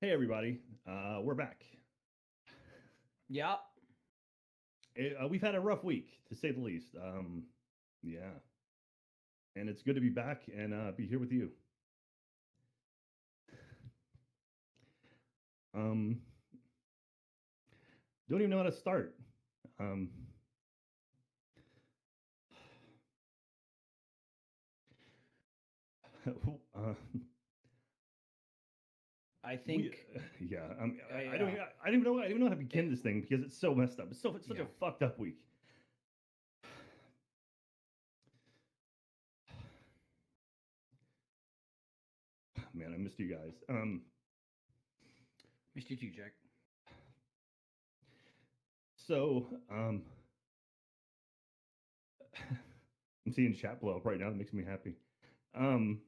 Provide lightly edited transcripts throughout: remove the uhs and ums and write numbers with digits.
Hey everybody, we're back. Yeah. We've had a rough week, to say the least. Yeah, and it's good to be back and be here with you. Um, don't even know how to start. Um, uh, I we, think, yeah. I don't, yeah, I don't even know, I don't even know how to it, begin this thing because it's so messed up. It's such a yeah. fucked up week. Man, I missed you guys. Missed you too, Jack. So, I'm seeing chat blow up right now. That makes me happy. Um,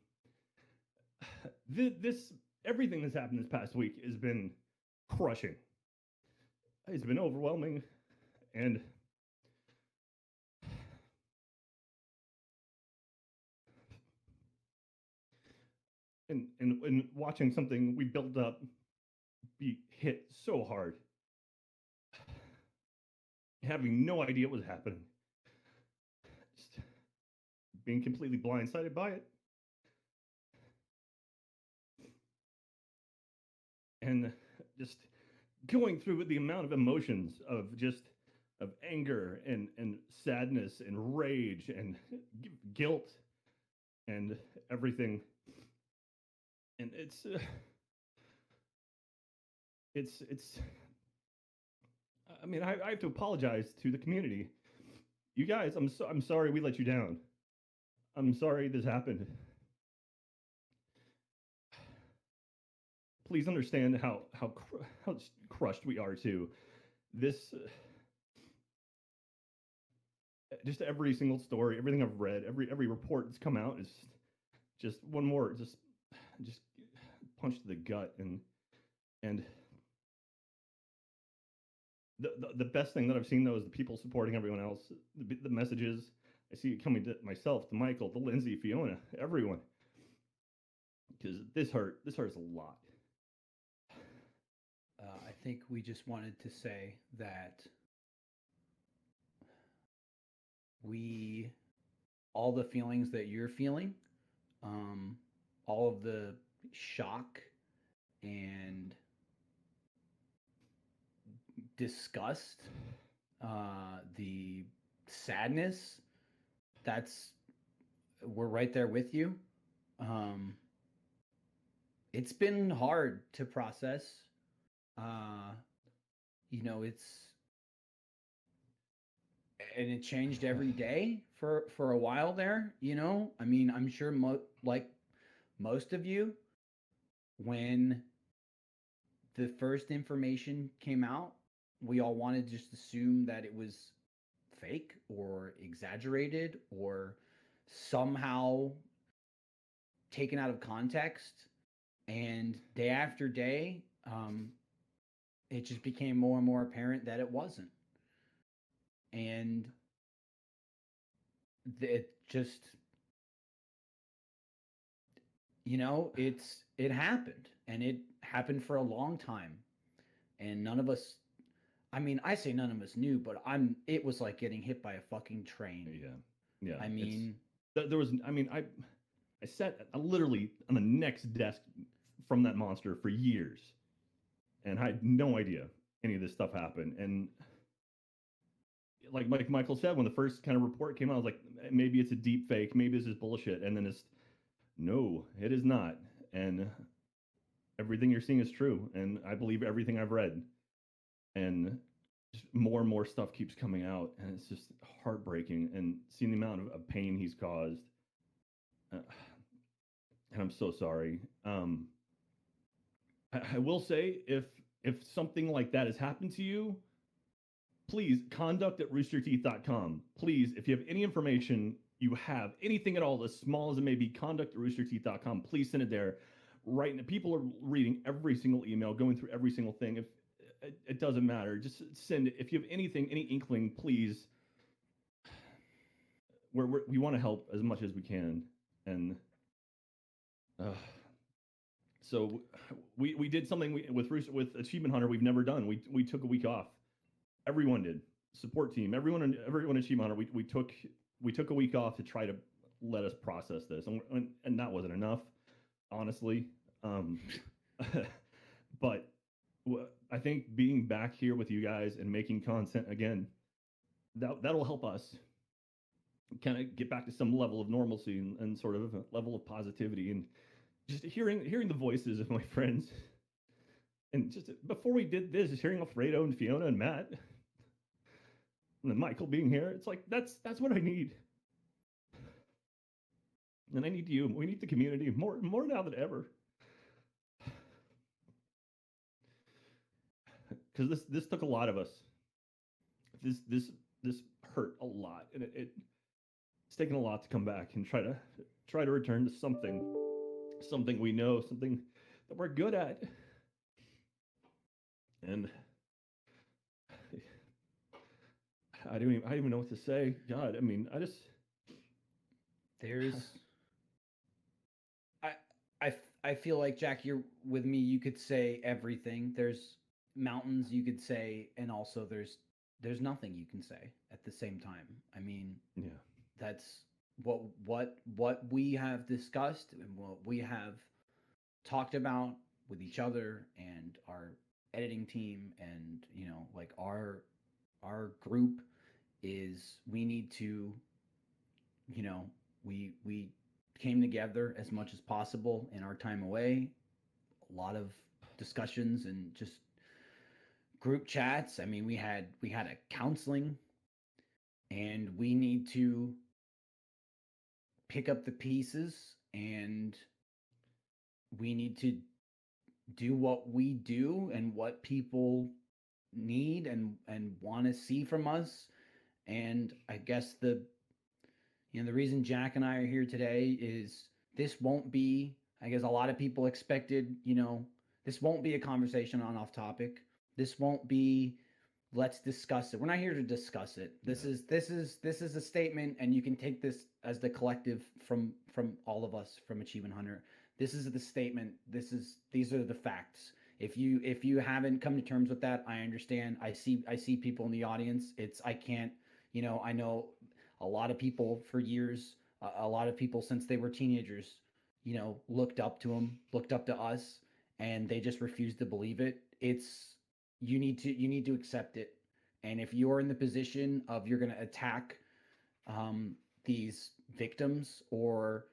this everything that's happened this past week has been crushing. It's been overwhelming, and and watching something we built up be hit so hard, having no idea what was happening, just being completely blindsided by it, and just going through the amount of emotions of just of anger and sadness and rage and guilt and everything. And it's I mean, I have to apologize to the community. You guys, I'm sorry we let you down. I'm sorry this happened. Please understand how crushed we are too. This just every single story, everything I've read, every report that's come out is just one more just punch to the gut. And the best thing that I've seen though is the people supporting everyone else, the messages I see it coming to myself, to Michael, to Lindsay, Fiona, everyone, because this hurts a lot. I think we just wanted to say that we, all the feelings that you're feeling, um, all of the shock and disgust, the sadness, that's, we're right there with you. Um, it's been hard to process. Uh, it's and it changed every day for a while there. I mean, I'm sure like most of you, when the first information came out, we all wanted to just assume that it was fake or exaggerated or somehow taken out of context. And day after day, it just became more and more apparent that it wasn't. And it just, it happened, and it happened for a long time, and none of us, I mean, I say none of us knew, but it was like getting hit by a fucking train. Yeah, yeah. I It's mean, there was. I mean, I sat literally on the next desk from that monster for years, and I had no idea any of this stuff happened. And like Michael said, when the first kind of report came out, I was like, maybe it's a deep fake, maybe this is bullshit. And then it's no, it is not. And everything you're seeing is true, and I believe everything I've read. And just more and more stuff keeps coming out, and it's just heartbreaking. And seeing the amount of pain he's caused, uh, and I'm so sorry. I will say, if something like that has happened to you, please conduct at roosterteeth.com. Please, if you have any information, you have anything at all, as small as it may be, conduct at roosterteeth.com. Please send it there. Right now, people are reading every single email, going through every single thing. If it doesn't matter, just send it. If you have anything, any inkling, please. We want to help as much as we can, and uh, So we did something with Achievement Hunter we've never done. We took a week off. Everyone did. Support team, everyone at Achievement Hunter. We took a week off to try to let us process this, and that wasn't enough, honestly. Um, but I think being back here with you guys and making content again, that'll help us kind of get back to some level of normalcy and sort of a level of positivity, and just hearing the voices of my friends. And just before we did this, just hearing Alfredo and Fiona and Matt and then Michael being here, it's like that's what I need. And I need you. We need the community more now than ever. Because this took a lot of us. This hurt a lot, and it's taken a lot to come back and try to return to something we know, something that we're good at. And I don't even know what to say. God, I mean, There's I feel like, Jack, you're with me. You could say everything. There's mountains you could say, and also there's nothing you can say at the same time. I mean, yeah, that's what we have discussed and what we have talked about with each other and our editing team, and like our group is, we need to, we came together as much as possible in our time away. A lot of discussions and just group chats. I mean, we had a counseling, and we need to pick up the pieces, and we need to do what we do and what people need and want to see from us. And I guess the reason Jack and I are here today is, this won't be, I guess a lot of people expected, this won't be a conversation on off topic. This won't be, let's discuss it. We're not here to discuss it. This is a statement, and you can take this as the collective from all of us from Achievement Hunter. This is the statement. These are the facts. If you haven't come to terms with that, I understand. I see people in the audience. I can't, I know a lot of people for years, a lot of people since they were teenagers, looked up to him, looked up to us, and they just refused to believe it. You need to accept it. And if you're in the position of, you're going to attack these victims or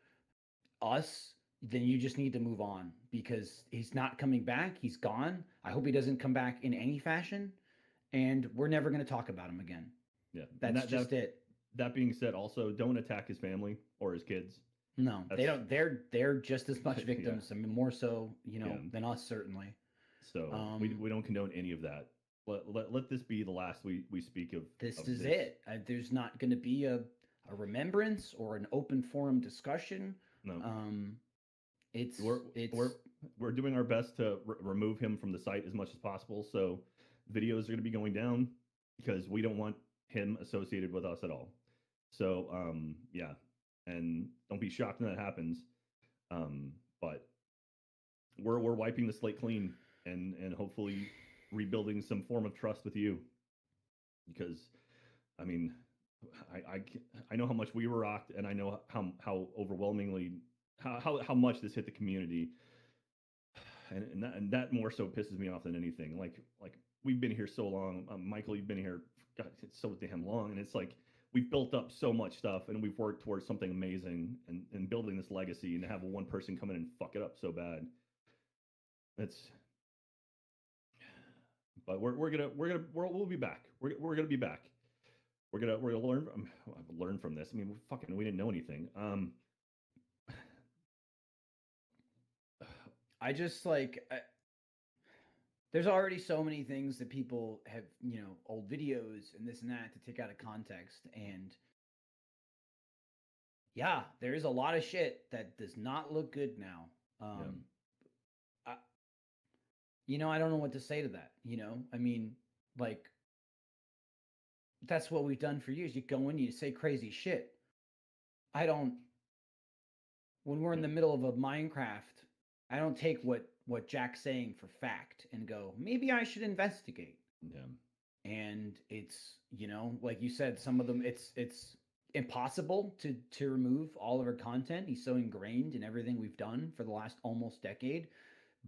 us, then you just need to move on, because he's not coming back. He's gone. I hope he doesn't come back in any fashion, and we're never going to talk about him again. Yeah, that's just it. That being said, also don't attack his family or his kids. No, they don't. They're just as much victims. Yeah. I mean, more so, than us, certainly. So we don't condone any of that. Let this be the last we speak of. This is it. There's not going to be a remembrance or an open forum discussion. No. We're doing our best to remove him from the site as much as possible. So videos are going to be going down because we don't want him associated with us at all. So yeah, and don't be shocked when that happens. But we're wiping the slate clean and hopefully rebuilding some form of trust with you, because I mean, I know how much we were rocked, and I know how overwhelmingly how much this hit the community, and that more so pisses me off than anything. Like we've been here so long, Michael, you've been here, God, it's so damn long, and it's like we've built up so much stuff, and we've worked towards something amazing and building this legacy, and to have one person come in and fuck it up so bad, but we'll be back. We're gonna be back. We're gonna learn from this. I mean, we didn't know anything. I just there's already so many things that people have, old videos and this and that to take out of context. And yeah, there is a lot of shit that does not look good now. I don't know what to say to that. I mean, that's what we've done for years. You go in, you say crazy shit. When we're in the middle of a Minecraft, I don't take what Jack's saying for fact and go, maybe I should investigate. Yeah. And it's, like you said, some of them it's impossible to remove all of our content. He's so ingrained in everything we've done for the last almost decade,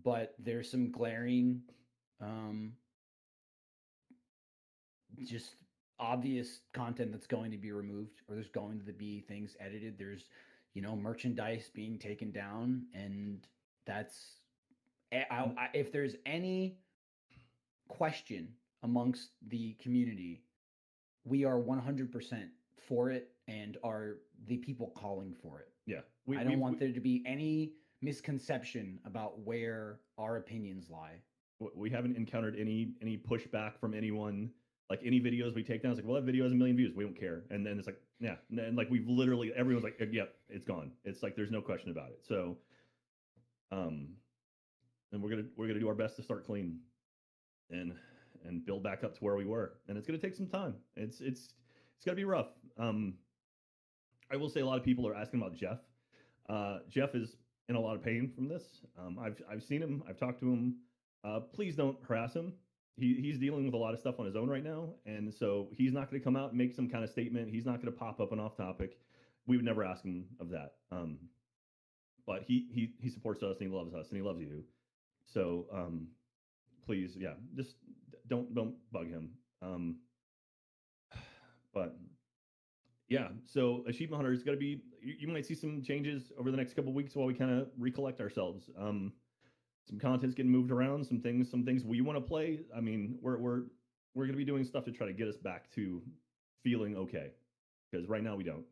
but there's some glaring just obvious content that's going to be removed, or there's going to be things edited. There's merchandise being taken down, and that's if there's any question amongst the community, we are 100% for it and are the people calling for it. Yeah. I don't want there to be any misconception about where our opinions lie. We haven't encountered any pushback from anyone. Like any videos we take down, it's like, well, that video has 1 million views. We don't care. And then it's like, yeah. And like we've literally, everyone's like, yep, it's gone. It's like, there's no question about it. So, and we're gonna do our best to start clean and build back up to where we were. And it's gonna take some time. It's gonna be rough. I will say a lot of people are asking about Jeff. Jeff is in a lot of pain from this. I've seen him. I've talked to him. Please don't harass him. He's dealing with a lot of stuff on his own right now, and so he's not going to come out and make some kind of statement. He's not going to pop up an off topic. We would never ask him of that. But he supports us and he loves us and he loves you. So please, yeah, just don't bug him. But yeah, so Achievement Hunter is going to be. You might see some changes over the next couple of weeks while we kind of recollect ourselves. Some content's getting moved around, some things we want to play. I mean, we're going to be doing stuff to try to get us back to feeling okay, because right now we don't.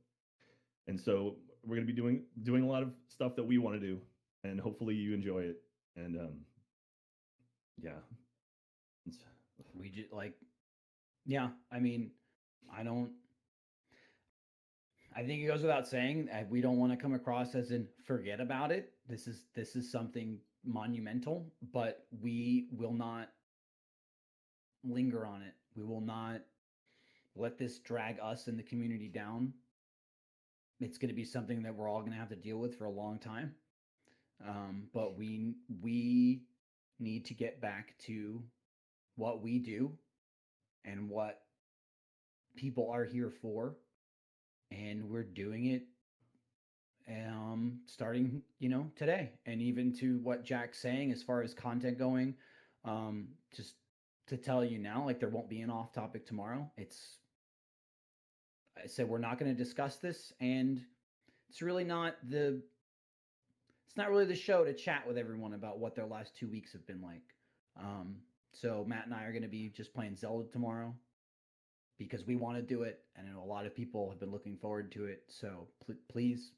And so we're going to be doing a lot of stuff that we want to do, and hopefully you enjoy it. And yeah, we just yeah. I mean, I think it goes without saying that we don't want to come across as in forget about it. This is something monumental, but we will not linger on it. We will not let this drag us and the community down. It's going to be something that we're all going to have to deal with for a long time. But we need to get back to what we do and what people are here for, and we're doing it starting today. And even to what Jack's saying as far as content going, just to tell you now, like, there won't be an off topic tomorrow. I said we're not going to discuss this, and it's really not the show to chat with everyone about what their last 2 weeks have been like. So Matt and I are going to be just playing Zelda tomorrow because we want to do it, and I know a lot of people have been looking forward to it. So please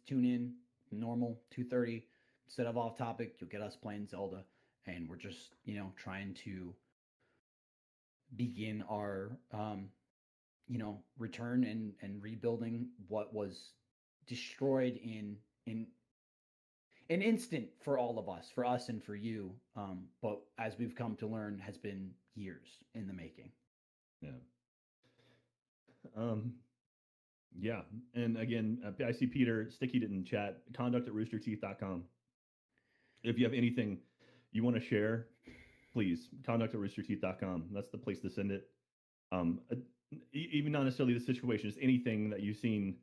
tune in normal 2:30 instead of off topic. You'll get us playing Zelda, and we're just trying to begin our return and rebuilding what was destroyed in an instant for all of us, for us and for you. But as we've come to learn, has been years in the making. Yeah. Yeah. And again, I see Peter Sticky in chat, conduct@roosterteeth.com. If you have anything you want to share, please, conduct@roosterteeth.com. That's the place to send it. Even not necessarily the situation, just anything that you've seen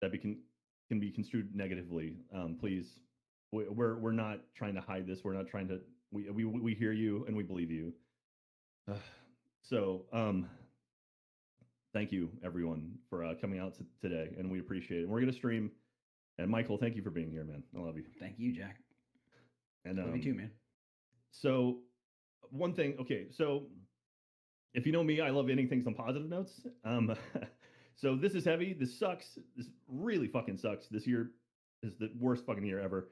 that can be construed negatively. Please, we're not trying to hide this. We're not trying to. We hear you and we believe you. So thank you everyone for coming out today, and we appreciate it. We're gonna stream. And Michael, thank you for being here, man. I love you. Thank you, Jack. And love you too, man. So one thing, okay, so if you know me, I love ending things on positive notes. So this is heavy. This sucks. This really fucking sucks. This year is the worst fucking year ever.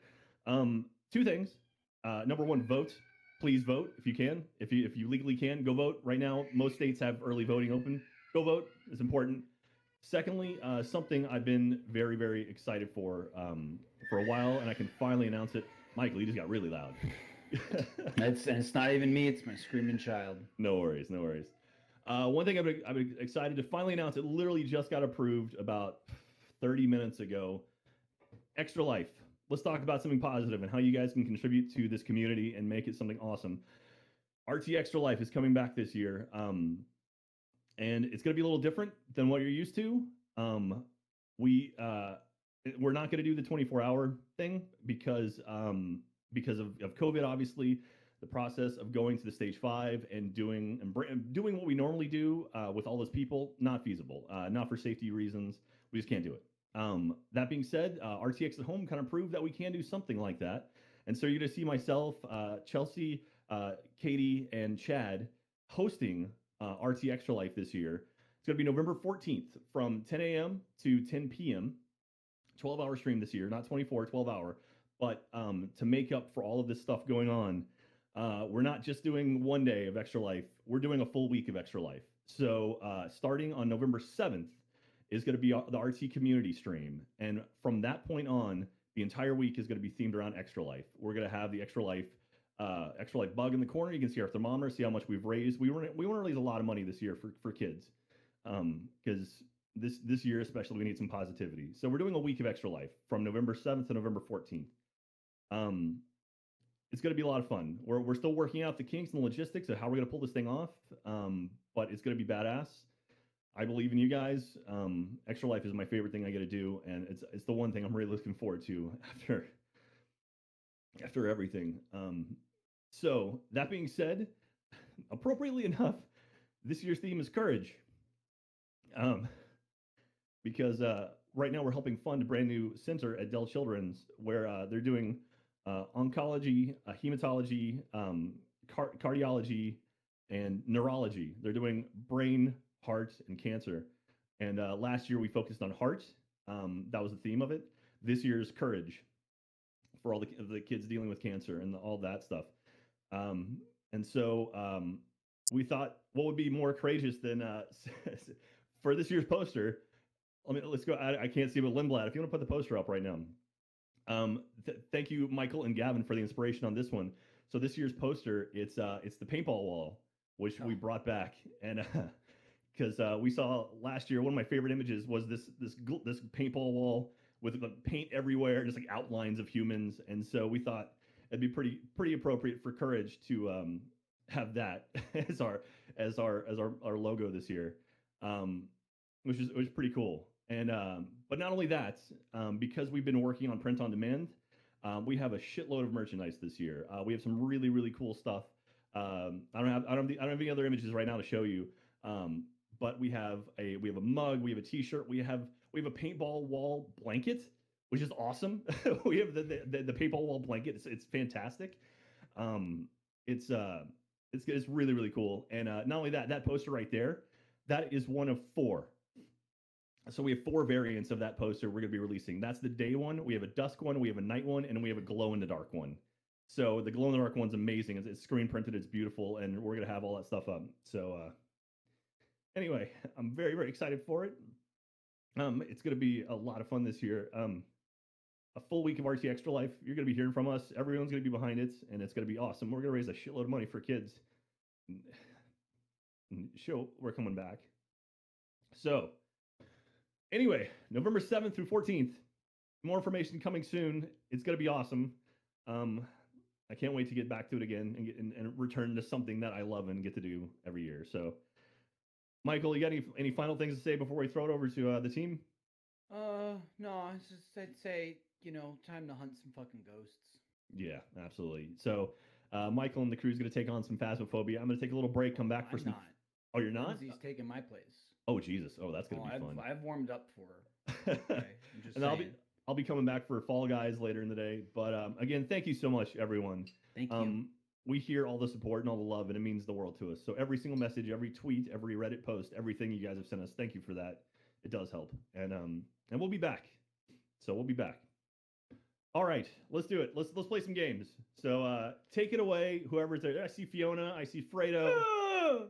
Two things. Number one, vote. Please vote if you can. If you legally can, go vote. Right now, most states have early voting open. Go vote. It's important. Secondly, something I've been very, very excited for a while, and I can finally announce it. Michael, you just got really loud. It's not even me. It's my screaming child. No worries. One thing I'm excited to finally announce. It literally just got approved about 30 minutes ago. Extra Life. let's talk about something positive and how you guys can contribute to this community and make it something awesome. RT Extra Life is coming back this year, and it's going to be a little different than what you're used to. Um, we we're not going to do the 24-hour thing because of COVID, obviously. The process of going to the stage 5 and doing what we normally do with all those people, not feasible, not for safety reasons. We just can't do it. That being said, RTX at home kind of proved that we can do something like that. And so you're going to see myself, Chelsea, Katie, and Chad hosting RT Extra Life this year. It's going to be November 14th from 10 a.m. to 10 p.m. 12-hour stream this year, not 24, 12-hour. But to make up for all of this stuff going on, we're not just doing one day of Extra Life. We're doing a full week of Extra Life. So starting on November 7th is going to be the RT community stream. And from that point on, the entire week is going to be themed around Extra Life. We're going to have the Extra Life bug in the corner. You can see our thermometer, see how much we've raised. We want to raise a lot of money this year for kids because this year especially we need some positivity. So we're doing a week of Extra Life from November 7th to November 14th. It's going to be a lot of fun. We're still working out the kinks and the logistics of how we're going to pull this thing off, but it's going to be badass. I believe in you guys. Extra Life is my favorite thing I get to do, and it's the one thing I'm really looking forward to after everything. So that being said, appropriately enough, this year's theme is courage. Because right now we're helping fund a brand new center at Dell Children's where they're doing oncology, hematology, cardiology, and neurology. They're doing brain, heart, and cancer. And last year we focused on heart. That was the theme of it. This year's courage for all the kids dealing with cancer and all that stuff. And so we thought, what would be more courageous than for this year's poster? Let's go. I can't see, but Lindblad, if you want to put the poster up right now. Thank you, Michael and Gavin, for the inspiration on this one. So this year's poster, it's the paintball wall, which we brought back, and because we saw last year, one of my favorite images was this paintball wall with paint everywhere, just like outlines of humans, and so we thought it'd be pretty appropriate for Courage to have that as our logo this year, which is pretty cool. And but not only that, because we've been working on print on demand, we have a shitload of merchandise this year. We have some really cool stuff. I don't have any other images right now to show you. But we have a mug, we have a T-shirt, we have a paintball wall blanket, which is awesome. We have the paintball wall blanket. It's fantastic. It's really cool. And not only that poster right there, that is one of 4. So we have 4 variants of that poster we're going to be releasing. That's the day one. We have a dusk one, we have a night one, and we have a glow in the dark one. So the glow in the dark one's amazing. It's screen printed, it's beautiful, and we're going to have all that stuff up. So anyway, I'm very excited for it. It's going to be a lot of fun this year. A full week of RT Extra Life. You're going to be hearing from us. Everyone's going to be behind it, and it's going to be awesome. We're going to raise a shitload of money for kids. Show we're coming back. So anyway, November 7th through 14th. More information coming soon. It's going to be awesome. I can't wait to get back to it again and return to something that I love and get to do every year. So, Michael, you got any final things to say before we throw it over to the team? No, I'd say, time to hunt some fucking ghosts. Yeah, absolutely. So, Michael and the crew's going to take on some Phasmophobia. I'm going to take a little break, come back for some. Not. Oh, you're not? He's taking my place. Oh, Jesus. Oh, that's going to be fun. I've warmed up for her. Okay, I'm just and saying. I'll be coming back for Fall Guys later in the day. But again, thank you so much, everyone. Thank you. We hear all the support and all the love, and it means the world to us. So every single message, every tweet, every Reddit post, everything you guys have sent us, thank you for that. It does help. And we'll be back. So we'll be back. All right, let's do it. Let's play some games. So take it away, whoever's there. I see Fiona. I see Fredo.